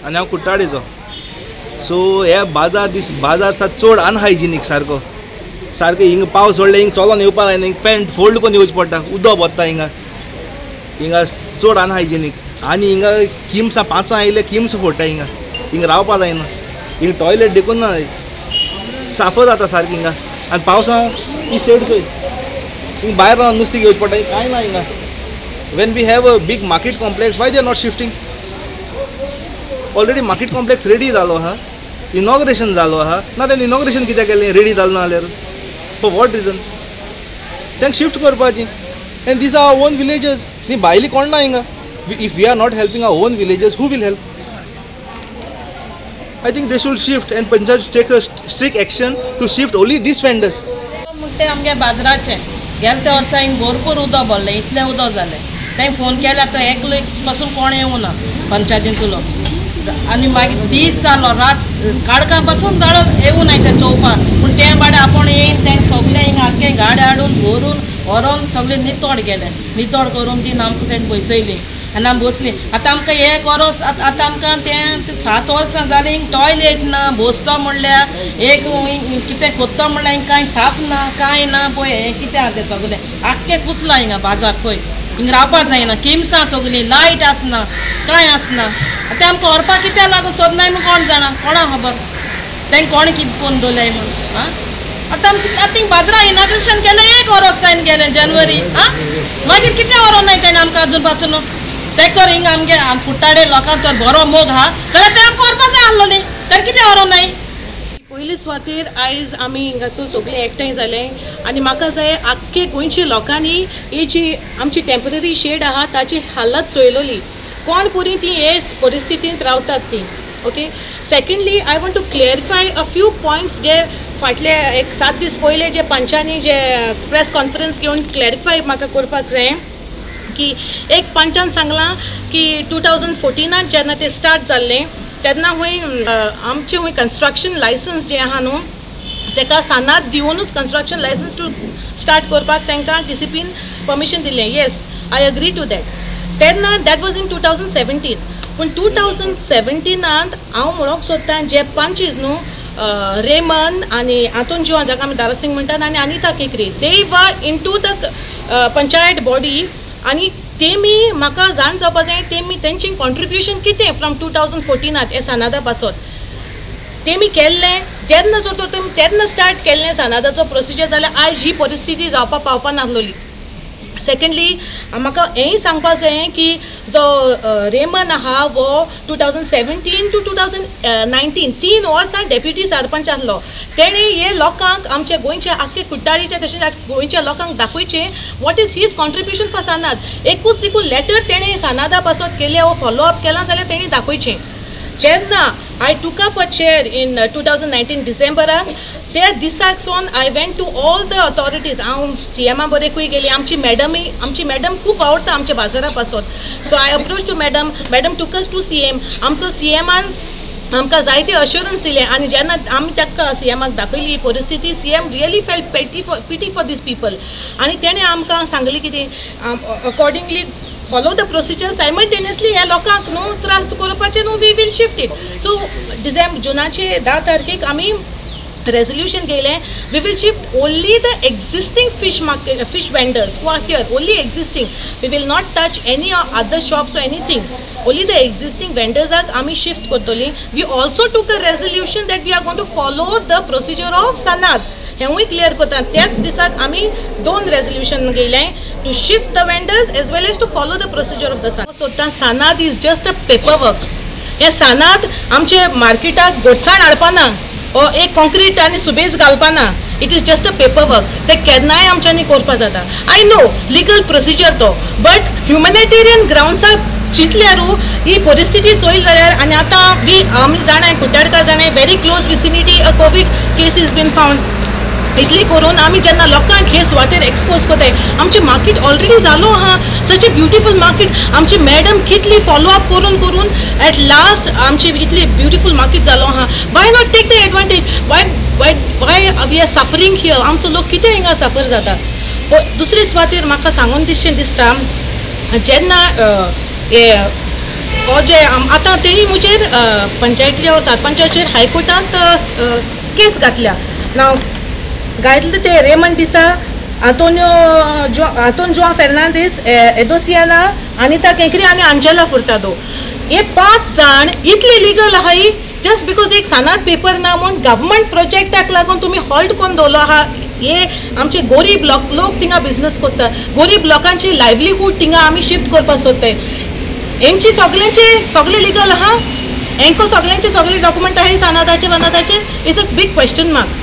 आनी हांव कुट्टाडेचो. सो हे बाजार चड अनहायजिनीक सारको हिंगा पावस पडले हिंगा चलोन येवपा जायना. हिंगा पॅन्ट फोल्ड करून येवचें पडटा, उदक वता हिंगा चड अनहायजिनीक. आनी हिंगा किम्सां 5 आयले किम्स फोडटा हिंगा रावपा जायना. हिंगा टॉयलेट देखून ना, साफ जाता सारकी हिंगा. आनी पावसां ही शेड चोय हिंगा भायर रावन नुस्तें घेवचें पडटा. कांय ना हिंगा. When we have a big market complex, why they are not shifting? Already market complex ready जालो आहा, इनॉग्रेशन जालो आहा. ना तें इनॉग्रेशन कित्याक केलें रेडी जालो ना जाल्यार? For what reason? तांकां शिफ्ट करपाची. And these are our own villages. न्ही भायली कोण ना हिंगा. If we are not helping our own villages, who will help? I think they should shift and Punjab should take a strict action to shift only these vendors. म्हणते आमगे बाजाराचे गेले ते वर्सा हिंग भरपूर उदक भरलें, इतलें उदक जालें. तें फोन केल्यार तो एकलो पासून कोण येवं ना पंचायतींतलो. आनी मागीर दीस जालो, रात काडका पासून जाळोन येवं नाय ते चोवपाक. पूण तें बाडे आपूण येयन तें सगळें हिंगा आख्खे गाडी हाडून व्हरून सगळें नितोड केलें. नितोड करून तीन आमकां तेणें बसयलीं आनी आमी बसलीं. आतां आमकां एक वरोस आतां आमकां तें 7 वर्सां जालीं हिंग टॉयलेट ना. बसतो म्हणल्यार एक कितें कोत्तो म्हणल्यार हिंग कांय साफ ना, कांय ना. पळय हें कितें आहा तें सगळें आख्खें कुसलां हिंगा बाजार. पळय हिंग रावपाक जायना, किम्सां सगळीं, लायट आसना, कांय आसना. आतां आमकां व्हरपाक कित्याक लागून सोदनाय म्हूण कोण जाणा, कोणा खबर तें कोण कितें कोन्न दवरल्याय म्हूण. आं आतां हिंग बाजारां इनॉग्रेशन केलें 1 वरोस जायन गेलें जनवरी. आं मागीर कित्याक व्हरोन नाय तेणें आमकां अजून पासून? ते कर हिंगा आमगे कुट्टाडे लोकांचो बरो मोग आहा जाल्यार ते आमकां व्हरपाक जाय आसलोली. तर कित्याक व्हरोन नाय? पयले सुवातेर आयज आमी हिंगासर सगळीं एकठांय जाले आनी म्हाका जाय आख्खे गोंयच्या लोकांनी ही जी आमची टेम्पररी शेड आहा ताची हालत चोयलोली. कोण पुरी ती हे परिस्थितींत रावतात ती. Okay. Secondly I want to clarify a few points जे फाटले एक 7 दीस पयले जे पंचांनी जे प्रेस कॉन्फरन्स घेवन क्लॅरिफाय म्हाका करपाक जाय की एक पंचान सांगलां की 2014 जेन्ना ते स्टार्ट जाल्लें तेन्ना हूंय आमचें हूंय कन्स्ट्रक्शन लायसन्स जें आहा न्हू तेका सानाद दिवनूच कन्स्ट्रक्शन लायसन्स टू स्टार्ट करपाक तांकां डिसिप्लीन परमिशन दिलें. Yes, I agree to that. तेन्ना दॅट वॉज इन 2017. पूण 2017 हांव म्हणूंक सोदतां जे पंचीस न्हू रेमन आनी हातून ज्यो जाका आमी दारासिंग म्हणटात आनी Anita Kekri, they were in to the panchayat body आनी तेमी म्हाका जाण जावपाक जाय तेमी तेंचें कॉन्ट्रिब्युशन कितें फ्रॉम 2014 हे सनादा पासून तेमी केल्लें. जेन्ना जर तर तेमी तेन्ना स्टार्ट केल्लें सनादाचो प्रोसिजर जाल्यार आयज ही परिस्थिती जावपाक पावपा नासलोली. सेकंडली म्हाका हेंय सांगपाक जाय की जो रेमन आहा वो 2017 टू 2019 3 वर्सां डेप्युटी सरपंच आसलो. तेणें हे लोकांक आमच्या गोंयच्या आख्खे कुट्टाळीच्या तशेंच गोंयच्या लोकांक दाखोवचें what is his contribution for सनाद. एकूच देखून लेटर तेणें सनादा पासून केलें वो फॉलोअप केलां जाल्यार तेणें दाखोवचें. जेन्ना आय टूक अप अ चेअर इन 2019 डिसेंबराक त्या दिसाकसून I went to all the authorities. हांव CMा बरेकूय गेली. आमची मॅडम खूब आवडटा आमच्या बाजारा पासून. So I approach to madam टूकस टू CM. आमचो CMान आमकां जायते अश्युरन्स दिले आनी जेन्ना आमी ताका CMाक दाखयली ही परिस्थिती CM really felt pity for these people आनी तेणें आमकां सांगलें कितें accordingly follow the procedure simultaneously ह्या लोकांक न्हू त्रास करपाचें न्हू we will shift it. So जुनाचे 10 तारखेक आमी resolution घेयलें we will shift only the existing fish vendors who are here, only existing. We will not touch any other shops or anything. Only the existing vendors are आमी shift करतली. We also took a resolution that we are going to follow the procedure of Sanad. हेंवूय clear करता. त्याच दिसाक आमी 2 resolution घेयलें to shift the vendors as well as to follow the procedure of the सनाद. सोदता सनाद is just a paper work. हे सनाद आमचे मार्केटाक घोटसाण हाडपाना ओ एक कॉन्क्रीट आनी सुबेज घालपाना. It is just a paper work. ते केन्नाय आमच्यांनी करपा जाता. आय नो लिगल प्रोसिजर तो बट ह्युमॅनिटेरियन ग्राउंड्सार चिंतल्यारू ही परिस्थिती चोयल जाल्यार आनी आतां आमी जाणाय कुट्टाडकार जाणाय very close vicinity a covid case is been found. इतली करून आमी जेन्ना लोकांक हे सुवातेर एक्सपोज कोताय आमचें मार्केट ऑलरेडी जालो आहा सच अ ब्युटिफूल मार्केट. आमची मॅडम कितली फॉलोअप करून एट लास्ट आमची इतली ब्युटिफूल मार्केट जालो आहा. Why not take the advantage. Why we are suffering here. आमचो लोक कितें हिंगा सफर जाता. दुसरे सुवातेर म्हाका सांगून दिसता जेन्ना हो जे आतां तेणी मुजेर पंचायतीच्या सरपंचाचेर हायकोर्टांत केस घातल्या नाव घातले ते रेमंड दिसा आंतोन जुआ फेर्नांदीस एदोसियाना अनिता केंकरी आनी अंजेला फुर्तादो हे 5 जाण इतले लिगल आहाय जस्ट बिकॉज एक सनाद पेपर ना म्हूण गव्हर्मेंट प्रोजेक्टाक लागून तुमी हॉल्ट करून दवरलो आहा हे आमचे गरीब लोक थिंगा बिझनेस करता गरीब लोकांची लायव्हलीहूड थिंगा आमी शिफ्ट करपाक सोदताय हेंची सगळे लिगल आहा हेंको सगळ्यांचे डॉक्युमेंट आहाय सनादाचे is a big question mark